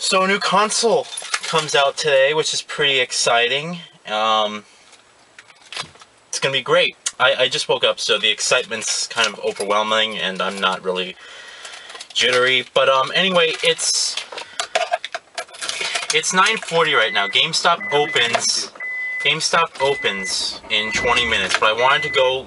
So a new console comes out today, which is pretty exciting. It's gonna be great. I just woke up, so the excitement's kind of overwhelming, and I'm not really jittery. But anyway, it's 9:40 right now. GameStop opens in 20 minutes, but I wanted to go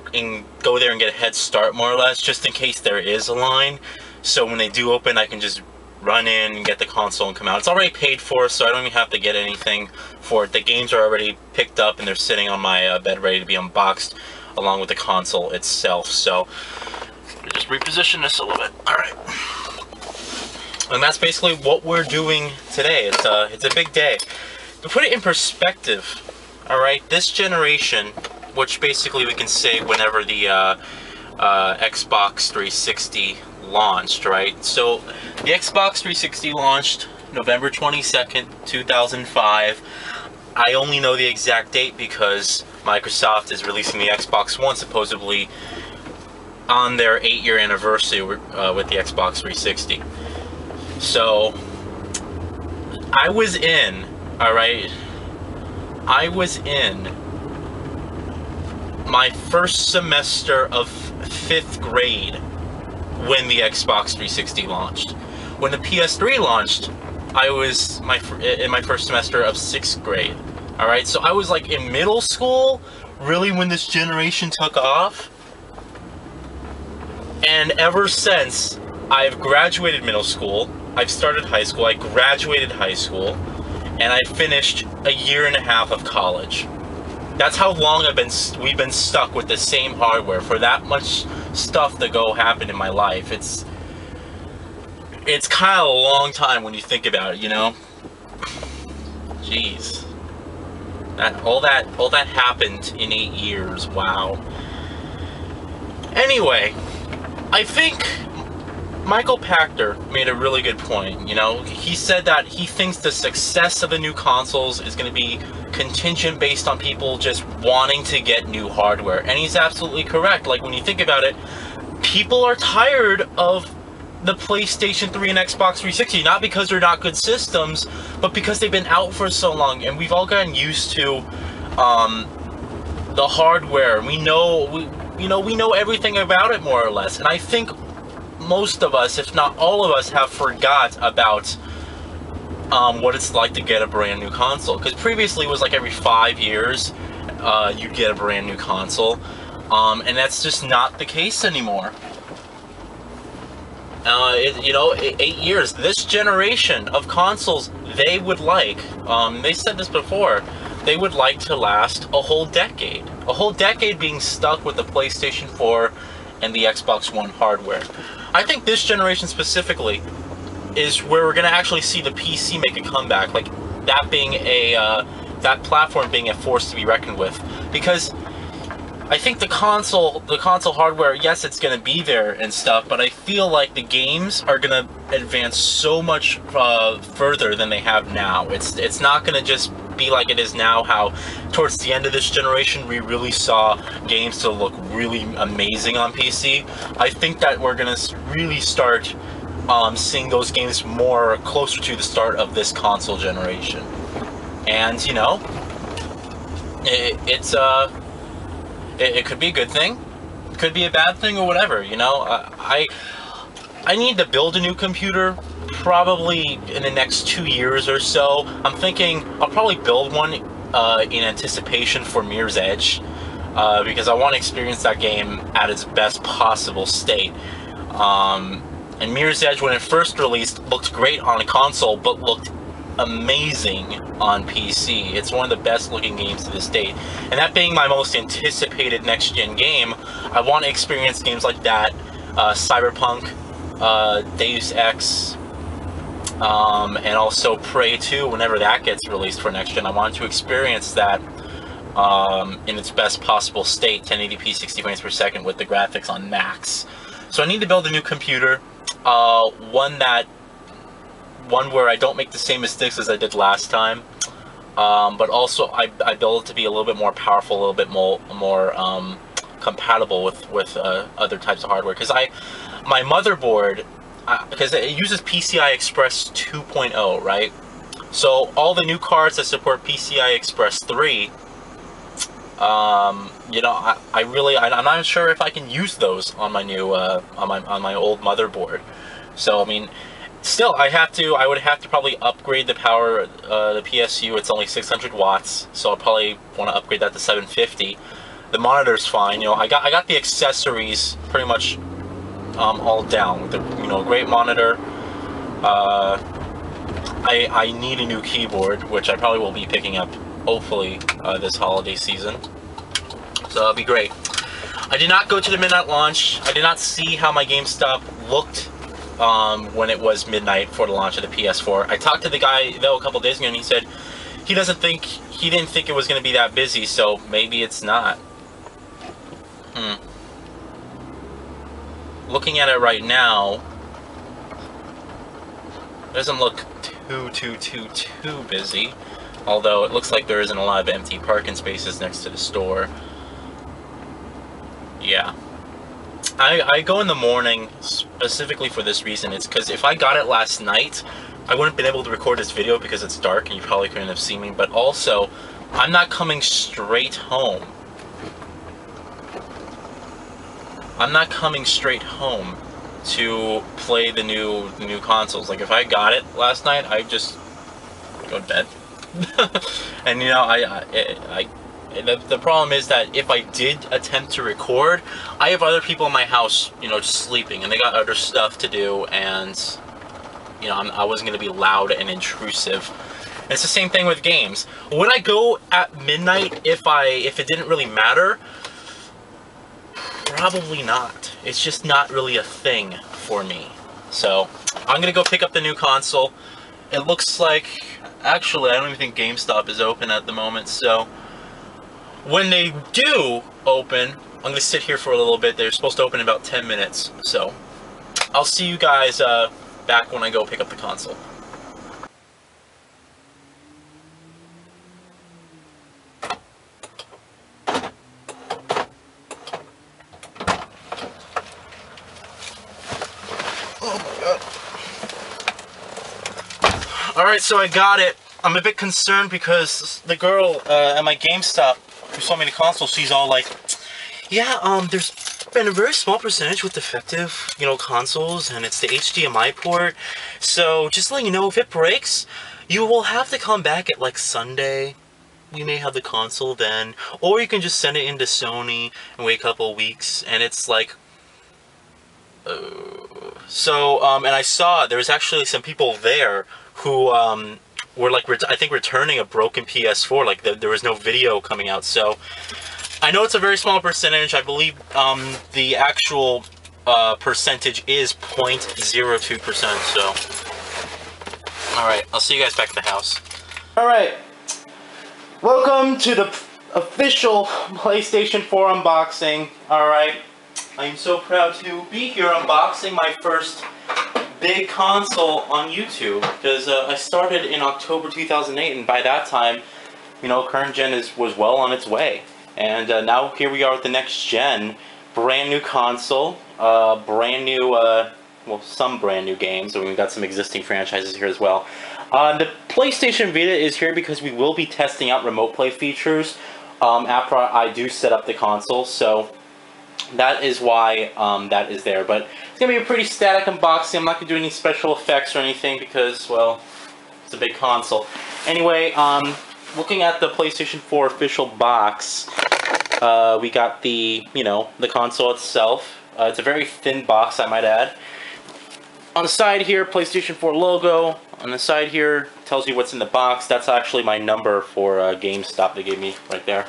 there and get a head start, more or less, just in case there is a line. So when they do open, I can just run in and get the console and come out. It's already paid for, so I don't even have to get anything for it. The games are already picked up and they're sitting on my bed ready to be unboxed, along with the console itself. So just reposition this a little bit. All right, and that's basically what we're doing today. It's a big day. To put it in perspective, all right, this generation, which basically we can say whenever the Xbox 360 launched, right? So the Xbox 360 launched November 22nd, 2005. I only know the exact date because Microsoft is releasing the Xbox One supposedly on their 8-year anniversary with the Xbox 360. So I was in, all right, I was in my first semester of 5th grade when the Xbox 360 launched. When the PS3 launched, I was in my first semester of 6th grade. All right, so I was like in middle school, really, when this generation took off. And ever since, I've graduated middle school, I've started high school, I graduated high school, and I finished a year and a half of college. That's how long we've been stuck with the same hardware for that much stuff to go happen in my life. It's kind of a long time when you think about it, you know? Jeez. All that happened in 8 years. Wow. Anyway, I think Michael Pachter made a really good point. You know, he said that he thinks the success of the new consoles is going to be contingent based on people just wanting to get new hardware. And he's absolutely correct. Like, when you think about it, people are tired of the PlayStation 3 and Xbox 360, not because they're not good systems, but because they've been out for so long, and we've all gotten used to the hardware. We know everything about it, more or less. And I think most of us, if not all of us, have forgot about what it's like to get a brand new console. Because previously it was like every 5 years you'd get a brand new console, and that's just not the case anymore. 8 years. This generation of consoles, they would like, they said this before, they would like to last a whole decade. A whole decade being stuck with the PlayStation 4 and the Xbox One hardware. I think this generation specifically is where we're going to actually see the PC make a comeback, like that being that platform being a force to be reckoned with. Because I think the console hardware, yes, it's going to be there and stuff, but I feel like the games are going to advance so much further than they have now. It's not going to just be like it is now, how towards the end of this generation we really saw games to look really amazing on PC. I think that we're going to really start seeing those games more closer to the start of this console generation. And, you know, it could be a good thing, it could be a bad thing, or whatever, you know. I need to build a new computer probably in the next 2 years or so. I'm thinking I'll probably build one in anticipation for Mirror's Edge, because I want to experience that game at its best possible state. And Mirror's Edge, when it first released, looked great on a console, but looked amazing on PC. It's one of the best looking games to this date. And that being my most anticipated next gen game, I want to experience games like that, Cyberpunk, Deus Ex, and also Prey 2, whenever that gets released for next gen. I want to experience that in its best possible state, 1080p 60 frames per second with the graphics on max. So I need to build a new computer, one where I don't make the same mistakes as I did last time, but also I build it to be a little bit more powerful, a little bit more compatible with other types of hardware. Because my motherboard, because it uses PCI Express 2.0, right? So all the new cards that support PCI Express 3, you know, I'm not sure if I can use those on my new, on my old motherboard. So I mean, still, I would have to probably upgrade the power, the PSU. It's only 600 watts, so I'll probably want to upgrade that to 750. The monitor's fine, you know. I got the accessories pretty much all down with the, you know, great monitor. I need a new keyboard, which I probably will be picking up hopefully this holiday season. So that'll be great. I did not go to the midnight launch. I did not see how my GameStop looked when it was midnight for the launch of the PS4. I talked to the guy though a couple days ago, and he said he didn't think it was going to be that busy, so maybe it's not. Looking at it right now, it doesn't look too busy, although it looks like there isn't a lot of empty parking spaces next to the store. Yeah. I go in the morning specifically for this reason. It's because if I got it last night, I wouldn't have been able to record this video because it's dark and you probably couldn't have seen me, but also, I'm not coming straight home. I'm not coming straight home to play the new consoles. Like, if I got it last night, I'd just go to bed. And you know, the problem is that if I did attempt to record, I have other people in my house, you know, just sleeping, and they got other stuff to do, and you know, I wasn't going to be loud and intrusive. And it's the same thing with games. Would I go at midnight if it didn't really matter? Probably not. It's just not really a thing for me. So I'm gonna go pick up the new console. It looks like, actually, I don't even think GameStop is open at the moment, so when they do open, I'm gonna sit here for a little bit. They're supposed to open in about 10 minutes, so I'll see you guys back when I go pick up the console. Alright, so I got it. I'm a bit concerned because the girl at my GameStop who sold me the console, she's all like, yeah, there's been a very small percentage with defective, you know, consoles, and it's the HDMI port. So just letting you know, if it breaks, you will have to come back at like Sunday. We may have the console then, or you can just send it into Sony and wait a couple of weeks. And it's like, and I saw there was actually some people there who were like, I think, returning a broken PS4. Like there was no video coming out. So I know it's a very small percentage. I believe the actual percentage is 0.02%. So, all right, I'll see you guys back at the house. All right, welcome to the official PlayStation 4 unboxing. All right, I'm so proud to be here unboxing my first big console on YouTube, because I started in October 2008, and by that time, you know, current gen was well on its way. And now here we are with the next gen, brand new console, brand new, well, some brand new games, and we've got some existing franchises here as well. The PlayStation Vita is here because we will be testing out remote play features after I do set up the console, so that is why that is there. But it's going to be a pretty static unboxing. I'm not going to do any special effects or anything because, well, it's a big console. Anyway, looking at the PlayStation 4 official box, we got the, you know, the console itself. It's a very thin box, I might add. On the side here, PlayStation 4 logo. On the side here, tells you what's in the box. That's actually my number for GameStop they gave me right there.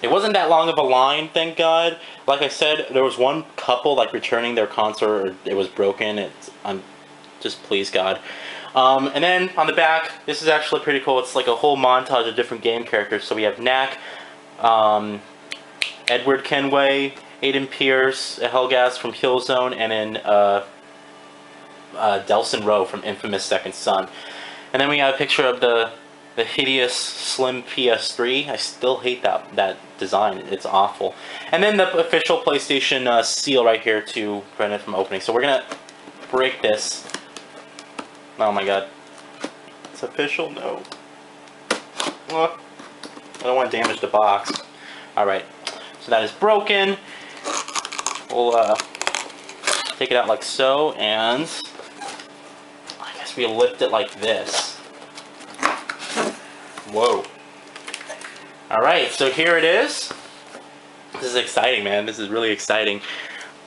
It wasn't that long of a line, thank God. Like I said, there was one couple like returning their console, or it was broken. I'm just, please God. And then on the back, this is actually pretty cool. It's like a whole montage of different game characters. So we have Knack, Edward Kenway, Aiden Pierce, Helghast from Killzone, and then Delson Rowe from Infamous Second Son. And then we got a picture of the hideous slim PS3. I still hate that design. It's awful. And then the official PlayStation seal right here to prevent it from opening. So we're gonna break this. Oh my god. It's official? No. I don't want to damage the box. Alright, so that is broken. We'll take it out like so, and I guess we lift it like this. Whoa. Alright, so here it is. This is exciting, man. This is really exciting.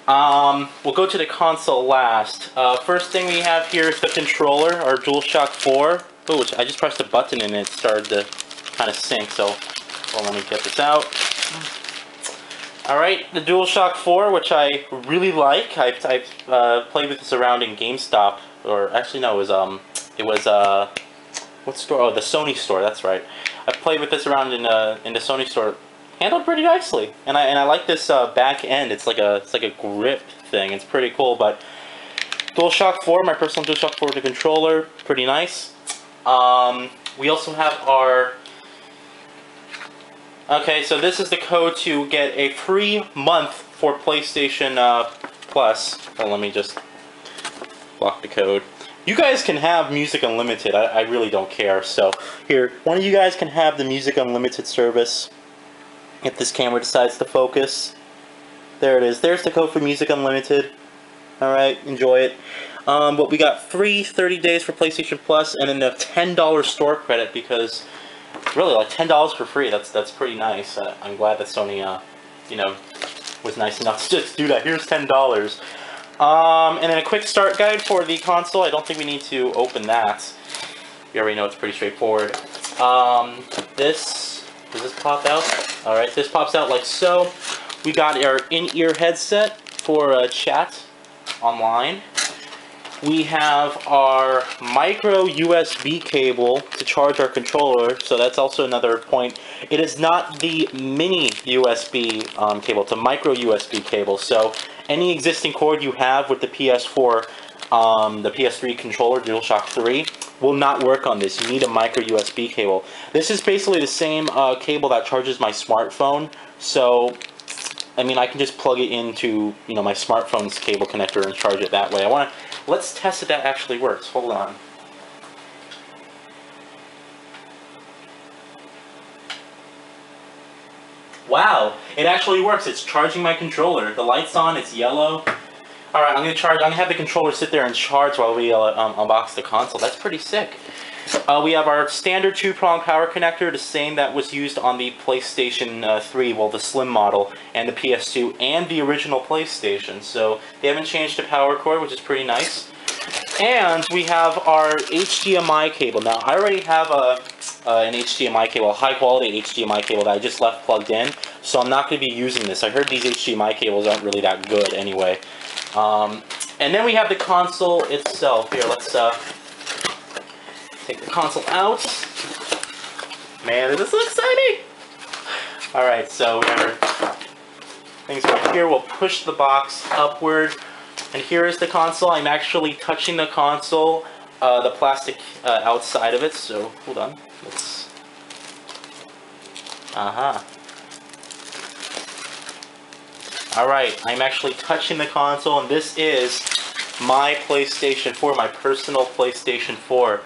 We'll go to the console last. First thing we have here is the controller, our DualShock 4. Oh, which I just pressed a button and it started to kind of sync, so well, let me get this out. Alright, the DualShock 4, which I really like. I've played with this around in GameStop, or actually no, it was what store? Oh, the Sony store, that's right. I played with this around in the Sony store. Handled pretty nicely, and I like this back end. It's like a grip thing. It's pretty cool. But DualShock 4, my personal DualShock 4 with the controller, pretty nice. We also have our. Okay, so this is the code to get a free month for PlayStation Plus. Well, let me just block the code. You guys can have Music Unlimited. I really don't care. So here, one of you guys can have the Music Unlimited service. If this camera decides to focus. There it is. There's the code for Music Unlimited. Alright, enjoy it. But we got free 30 days for PlayStation Plus, and then a $10 store credit, because really, like $10 for free, that's pretty nice. I'm glad that Sony, you know, was nice enough to just do that. Here's $10. And then a quick start guide for the console. I don't think we need to open that. You already know it's pretty straightforward. Does this pop out? Alright, this pops out like so. We got our in-ear headset for chat online. We have our micro USB cable to charge our controller, so that's also another point. It is not the mini USB cable, it's a micro USB cable, so any existing cord you have with the PS4, the PS3 controller, DualShock 3, will not work on this. You need a micro USB cable. This is basically the same cable that charges my smartphone, so I mean, I can just plug it into, you know, my smartphone's cable connector and charge it that way. Let's test if that actually works. Hold on. Wow, it actually works. It's charging my controller. The light's on, it's yellow. Alright, I'm gonna have the controller sit there and charge while we unbox the console. That's pretty sick. We have our standard 2-prong power connector, the same that was used on the PlayStation 3, well, the slim model, and the PS2, and the original PlayStation. So they haven't changed the power cord, which is pretty nice. And we have our HDMI cable. Now, I already have an HDMI cable, a high-quality HDMI cable that I just left plugged in, so I'm not going to be using this. I heard these HDMI cables aren't really that good anyway. And then we have the console itself. Here, let's take the console out. Man, this is so exciting! Alright, so we have our things right here. We'll push the box upward. And here is the console. I'm actually touching the console, the plastic outside of it. So, hold on. Let's... Alright, I'm actually touching the console, and this is my PlayStation 4, my personal PlayStation 4.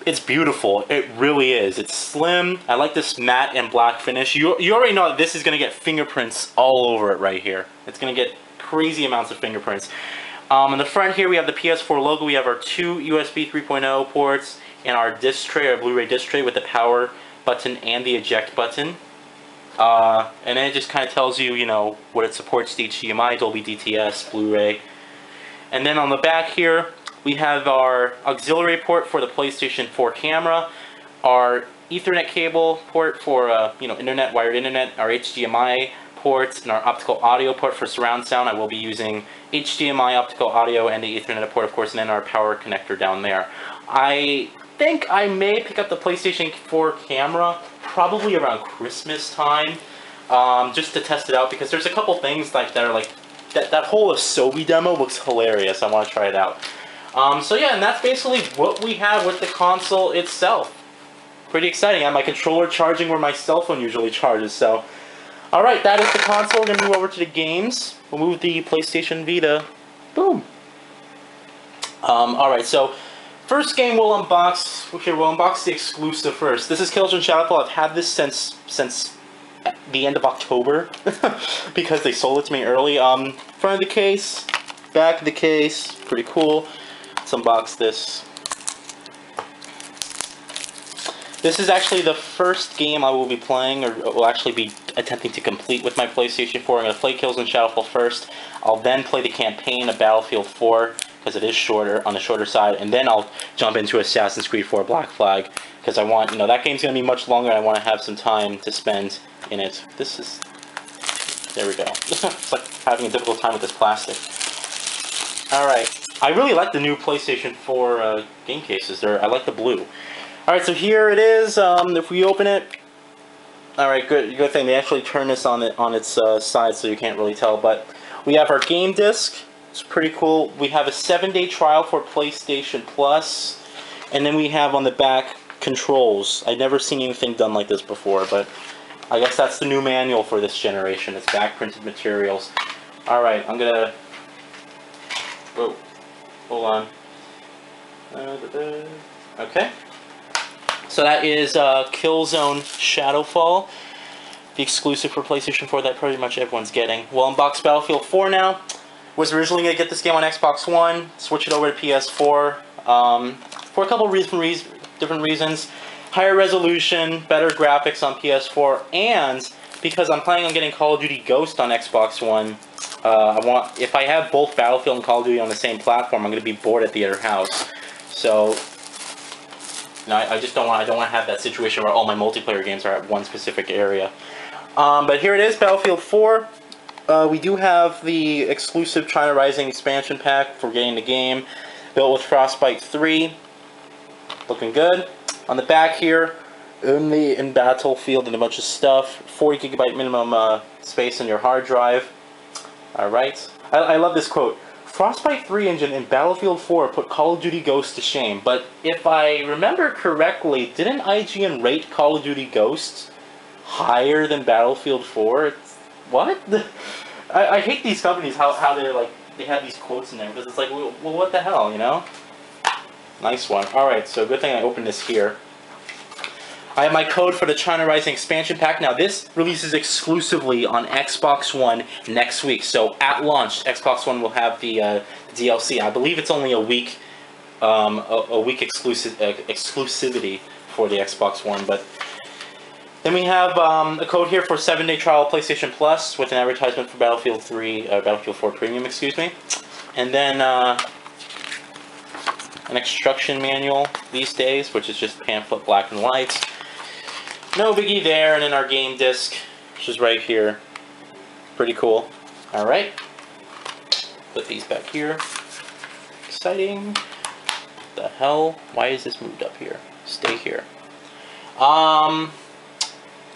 It's beautiful. It really is. It's slim. I like this matte and black finish. You already know that this is going to get fingerprints all over it right here. It's going to get crazy amounts of fingerprints. In the front here, we have the PS4 logo. We have our 2 USB 3.0 ports and our disc tray, our Blu-ray disc tray with the power button and the eject button. And then it just kind of tells you, you know, what it supports: HDMI, Dolby DTS, Blu-ray. And then on the back here, we have our auxiliary port for the PlayStation 4 camera, our Ethernet cable port for, you know, internet, wired internet, our HDMI ports, and our optical audio port for surround sound. I will be using HDMI, optical audio, and the Ethernet port, of course, and then our power connector down there. I think I may pick up the PlayStation 4 camera probably around Christmas time, just to test it out, because there's a couple things like that are like, that whole Asobi demo looks hilarious. I want to try it out. So yeah, and that's basically what we have with the console itself. Pretty exciting. I have my controller charging where my cell phone usually charges, so... Alright, that is the console. We're going to move over to the games. We'll move the PlayStation Vita. Boom. Alright, so first game we'll unbox. Okay, we'll unbox the exclusive first. This is Killzone Shadowfall. I've had this since the end of October because they sold it to me early. Front of the case, back of the case, pretty cool. Let's unbox this. This is actually the first game I will be playing, or will actually be attempting to complete with my PlayStation 4. I'm going to play Killzone Shadowfall first. I'll then play the campaign of Battlefield 4, because it is shorter, on the shorter side, and then I'll jump into Assassin's Creed 4 Black Flag, because I want, you know, that game's going to be much longer, and I want to have some time to spend in it. This is, there we go. It's like having a difficult time with this plastic. Alright, I really like the new PlayStation 4 game cases. I like the blue. Alright, so here it is. If we open it, alright, good thing. They actually turn this on its side, so you can't really tell, but we have our game disc. It's pretty cool. We have a 7-day trial for PlayStation Plus, and then we have on the back controls. I've never seen anything done like this before, but I guess that's the new manual for this generation. It's back printed materials. Alright, I'm gonna... Whoa. Hold on. Okay. So that is Killzone Shadowfall, the exclusive for PlayStation 4 that pretty much everyone's getting. We'll unbox Battlefield 4 now. Was originally going to get this game on Xbox One, switch it over to PS4 for a couple of different reasons. Higher resolution, better graphics on PS4, and because I'm planning on getting Call of Duty Ghost on Xbox One, if I have both Battlefield and Call of Duty on the same platform, I'm going to be bored at the other house. So, you know, I don't want to have that situation where all my multiplayer games are at one specific area. But here it is, Battlefield 4. We do have the exclusive China Rising expansion pack for getting the game, built with Frostbite 3. Looking good. On the back here, only in Battlefield and a bunch of stuff. 40 GB minimum space on your hard drive. Alright. I love this quote. Frostbite 3 engine in Battlefield 4 put Call of Duty Ghost to shame. But if I remember correctly, didn't IGN rate Call of Duty Ghost higher than Battlefield 4? What? I hate these companies, how they're like, they have these quotes in there, because it's like, well, what the hell, you know? Nice one. Alright, so good thing I opened this here. I have my code for the China Rising expansion pack. Now, this releases exclusively on Xbox One next week. So, at launch, Xbox One will have the DLC. I believe it's only a week exclusivity for the Xbox One, but... Then we have a code here for 7-day trial PlayStation Plus with an advertisement for Battlefield 4 Premium, excuse me. And then an instruction manual these days, which is just pamphlet black and white. No biggie there, and then our game disc, which is right here. Pretty cool. Alright. Put these back here. Exciting. What the hell? Why is this moved up here? Stay here.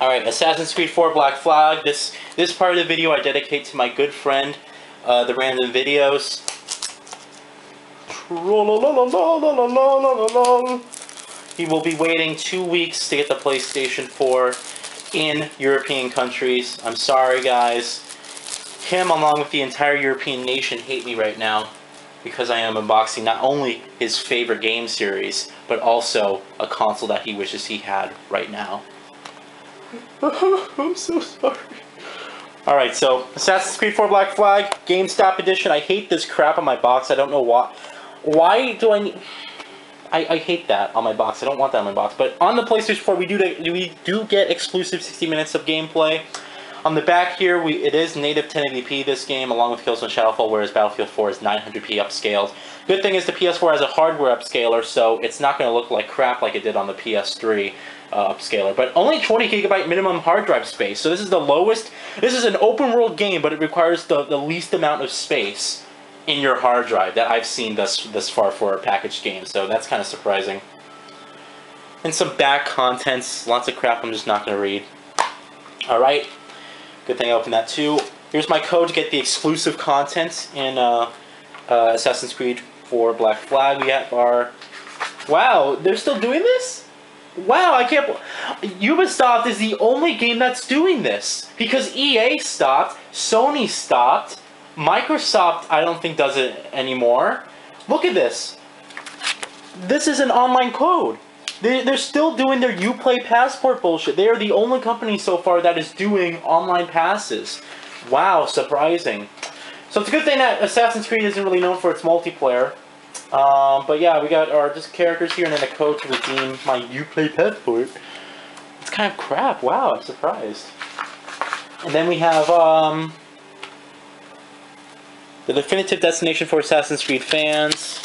Alright, Assassin's Creed 4 Black Flag. This part of the video I dedicate to my good friend, the Random Videos. He will be waiting 2 weeks to get the PlayStation 4 in European countries. I'm sorry, guys. Him, along with the entire European nation, hate me right now because I am unboxing not only his favorite game series, but also a console that he wishes he had right now. I'm so sorry. Alright, so Assassin's Creed 4 Black Flag, GameStop Edition. I hate this crap on my box. I don't know why. Why do I need... I hate that on my box. I don't want that on my box. But on the PlayStation 4, we do get exclusive 60 minutes of gameplay. On the back here, it is native 1080p this game, along with Killzone Shadowfall, whereas Battlefield 4 is 900p upscaled. Good thing is the PS4 has a hardware upscaler, so it's not going to look like crap like it did on the PS3 upscaler. But only 20 GB minimum hard drive space, so this is the lowest. This is an open world game, but it requires the least amount of space in your hard drive that I've seen this far for a packaged game, so that's kind of surprising. And some back contents, lots of crap I'm just not going to read. Alright, good thing I opened that too. Here's my code to get the exclusive content in Assassin's Creed 4 Black Flag. We have our... Wow, they're still doing this? Wow, I can't... Ubisoft is the only game that's doing this. Because EA stopped, Sony stopped, Microsoft, I don't think, does it anymore. Look at this. this is an online code. They're still doing their Uplay Passport bullshit. They are the only company so far that is doing online passes. Wow, surprising. So it's a good thing that Assassin's Creed isn't really known for its multiplayer. But yeah, we got our just characters here and then a code to redeem my Uplay Passport. It's kind of crap. Wow, I'm surprised. And then we have the definitive destination for Assassin's Creed fans.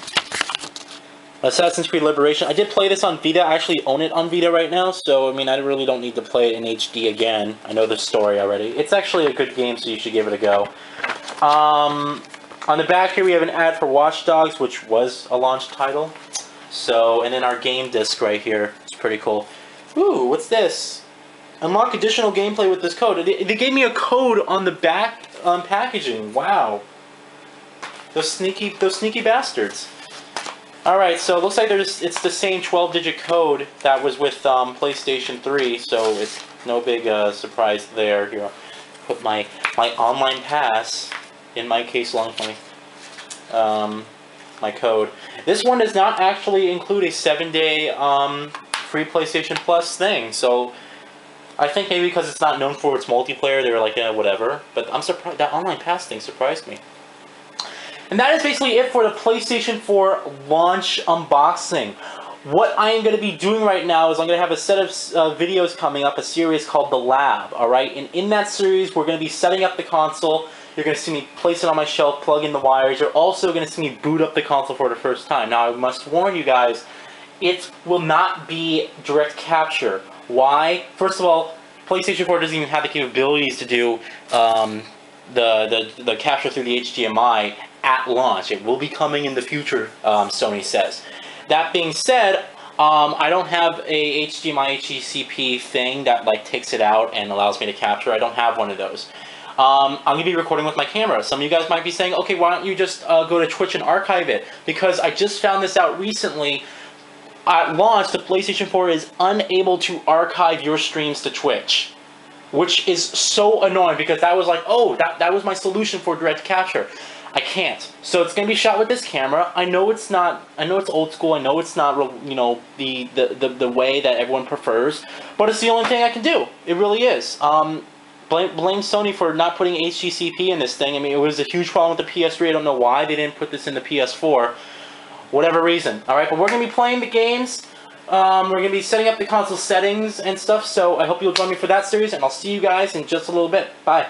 Assassin's Creed Liberation. I did play this on Vita. I actually own it on Vita right now, so I mean, I really don't need to play it in HD again. I know the story already. It's actually a good game, so you should give it a go. On the back here, we have an ad for Watch Dogs, which was a launch title. So, and then our game disc right here. It's pretty cool. Ooh, what's this? Unlock additional gameplay with this code. They gave me a code on the back packaging. Wow. Those sneaky bastards. Alright, so it looks like it's the same 12-digit code that was with PlayStation 3, so it's no big surprise there. Here, I'll put my online pass, in my case, along with my code. This one does not actually include a 7-day free PlayStation Plus thing, so I think maybe because it's not known for its multiplayer, they were like, yeah, whatever. But I'm surprised, that online pass thing surprised me. And that is basically it for the PlayStation 4 launch unboxing. What I am going to be doing right now is I'm going to have a set of videos coming up, a series called The Lab, alright? And in that series, we're going to be setting up the console. You're going to see me place it on my shelf, plug in the wires. You're also going to see me boot up the console for the first time. Now, I must warn you guys, it will not be direct capture. Why? First of all, PlayStation 4 doesn't even have the capabilities to do the capture through the HDMI at launch. It will be coming in the future, Sony says. That being said, I don't have a HDMI HDCP thing that like takes it out and allows me to capture. I don't have one of those. I'm going to be recording with my camera. Some of you guys might be saying, okay, why don't you just go to Twitch and archive it? Because I just found this out recently. At launch, the PlayStation 4 is unable to archive your streams to Twitch, which is so annoying because that was like, oh, that was my solution for direct capture. I can't. So it's going to be shot with this camera. I know it's not, I know it's old school. I know it's not, you know, the way that everyone prefers, but it's the only thing I can do. It really is. Blame Sony for not putting HDCP in this thing. I mean, it was a huge problem with the PS3. I don't know why they didn't put this in the PS4. Whatever reason. Alright, but we're going to be playing the games. We're going to be setting up the console settings and stuff, so I hope you'll join me for that series, and I'll see you guys in just a little bit. Bye.